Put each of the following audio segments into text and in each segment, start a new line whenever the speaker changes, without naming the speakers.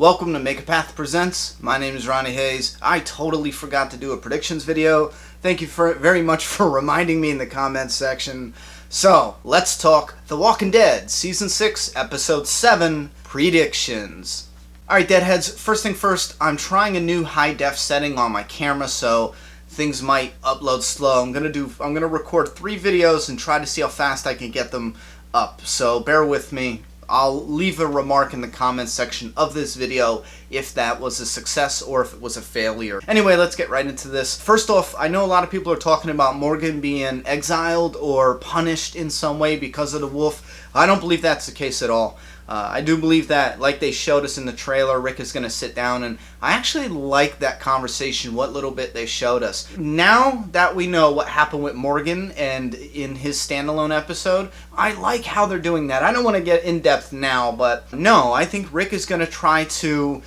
Welcome to Make a Path Presents. My name is Ronnie Hayes. I totally forgot to do a predictions video. Thank you very much for reminding me in the comments section. So, let's talk The Walking Dead, Season 6, Episode 7, Predictions. Alright, Deadheads, first thing first, I'm trying a new high-def setting on my camera, so things might upload slow. I'm gonna record 3 videos and try to see how fast I can get them up, so bear with me. I'll leave a remark in the comments section of this video if that was a success or if it was a failure. Anyway, let's get right into this. First off, I know a lot of people are talking about Morgan being exiled or punished in some way because of the wolf. I don't believe that's the case at all. I do believe that, like they showed us in the trailer, Rick is going to sit down, and I actually like that conversation, what little bit they showed us. Now that we know what happened with Morgan and in his standalone episode, I like how they're doing that. I don't want to get in depth now, but no, I think Rick is going to try to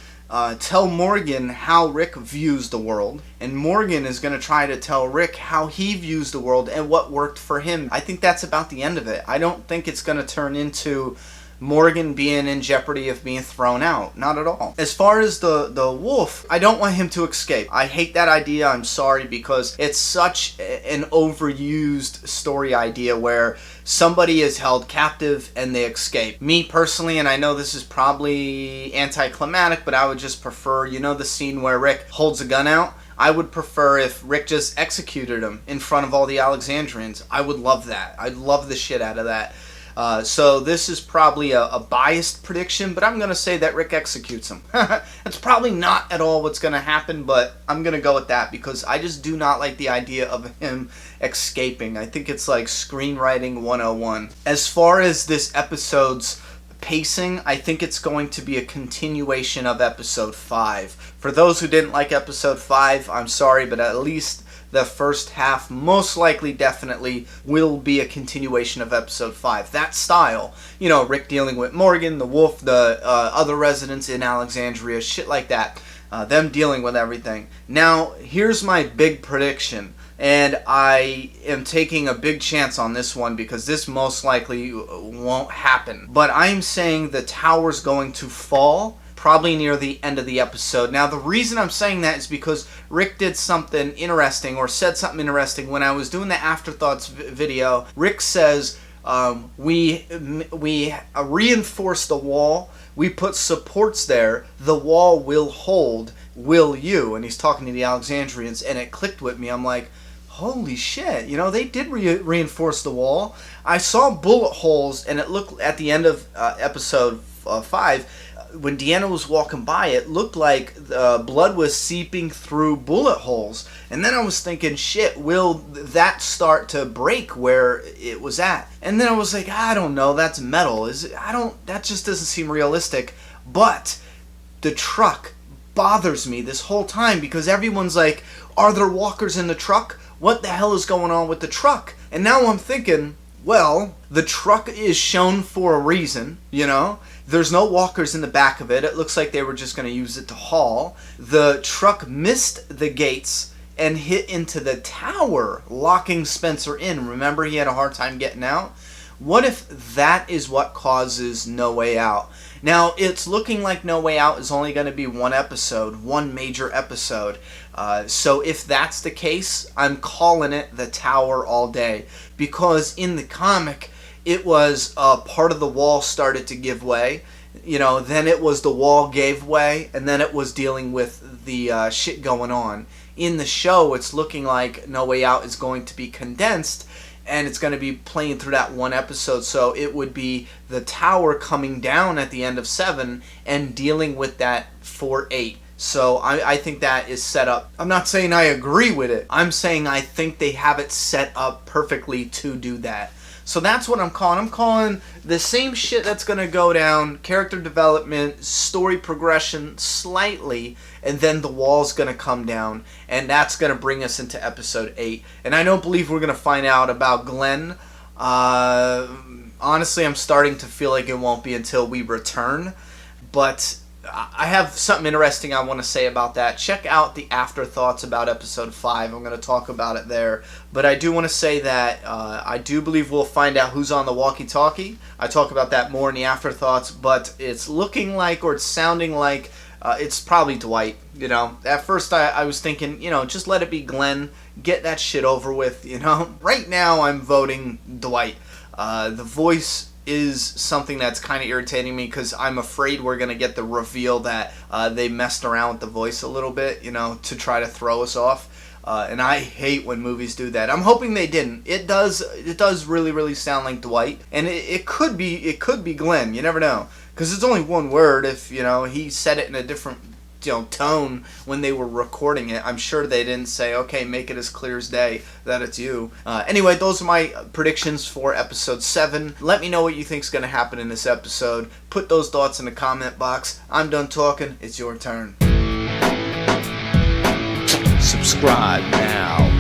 tell Morgan how Rick views the world, and Morgan is going to try to tell Rick how he views the world and what worked for him. I think that's about the end of it. I don't think it's going to turn into Morgan being in jeopardy of being thrown out. Not at all. As far as the wolf, I don't want him to escape. I hate that idea. I'm sorry, because it's such an overused story idea where somebody is held captive and they escape. Me personally, and I know this is probably anticlimactic, but I would just prefer, you know, the scene where Rick holds a gun out? I would prefer if Rick just executed him in front of all the Alexandrians. I would love that. I'd love the shit out of that. So this is probably a biased prediction, but I'm going to say that Rick executes him. That's probably not at all what's going to happen, but I'm going to go with that because I just do not like the idea of him escaping. I think it's like screenwriting 101. As far as this episode's pacing, I think it's going to be a continuation of Episode 5. For those who didn't like Episode 5, I'm sorry, but at least the first half, most likely, definitely, will be a continuation of Episode 5. That style, you know, Rick dealing with Morgan, the wolf, the other residents in Alexandria, shit like that. Them dealing with everything. Now, here's my big prediction, and I am taking a big chance on this one because this most likely won't happen. But I'm saying the tower's going to fall probably near the end of the episode. Now, the reason I'm saying that is because Rick did something interesting, or said something interesting, when I was doing the Afterthoughts video. Rick says, we reinforce the wall, we put supports there, the wall will hold, will you? And he's talking to the Alexandrians, and it clicked with me. I'm like, holy shit, you know, they did reinforce the wall. I saw bullet holes, and it looked, at the end of episode 5, when Deanna was walking by, it looked like blood was seeping through bullet holes. And then I was thinking, shit, will that start to break where it was at? And then I was like, I don't know, that's metal. That just doesn't seem realistic. But the truck bothers me this whole time because everyone's like, are there walkers in the truck? What the hell is going on with the truck? And now I'm thinking, well, the truck is shown for a reason, you know? There's no walkers in the back of it. It looks like they were just going to use it to haul. The truck missed the gates and hit into the tower, locking Spencer in. Remember, he had a hard time getting out? What if that is what causes No Way Out? Now, it's looking like No Way Out is only going to be one episode, one major episode. So if that's the case, I'm calling it the tower all day. Because in the comic, it was part of the wall started to give way. You know, then it was the wall gave way, and then it was dealing with the shit going on. In the show, it's looking like No Way Out is going to be condensed, and it's going to be playing through that one episode. So it would be the tower coming down at the end of 7 and dealing with that for 8. So I think that is set up. I'm not saying I agree with it. I'm saying I think they have it set up perfectly to do that. So that's what I'm calling. I'm calling the same shit that's going to go down, character development, story progression slightly, and then the wall's going to come down, and that's going to bring us into episode 8. And I don't believe we're going to find out about Glenn. Honestly, I'm starting to feel like it won't be until we return, but I have something interesting I want to say about that. Check out the afterthoughts about episode 5. I'm going to talk about it there. But I do want to say that I do believe we'll find out who's on the walkie-talkie. I talk about that more in the afterthoughts, but it's looking like, or it's sounding like, it's probably Dwight. You know, at first I was thinking, you know, just let it be Glenn, get that shit over with. You know, right now I'm voting Dwight. The voice is something that's kind of irritating me because I'm afraid we're going to get the reveal that they messed around with the voice a little bit, you know, to try to throw us off. And I hate when movies do that. I'm hoping they didn't. It does really sound like Dwight, and it could be Glenn. You never know, because it's only one word. If you know he said it in a different tone when they were recording it, I'm sure they didn't say, okay, make it as clear as day that it's you. Anyway, those are my predictions for episode 7. Let me know what you think's going to happen in this episode. Put those thoughts in the comment box. I'm done talking. It's your turn.
Subscribe now.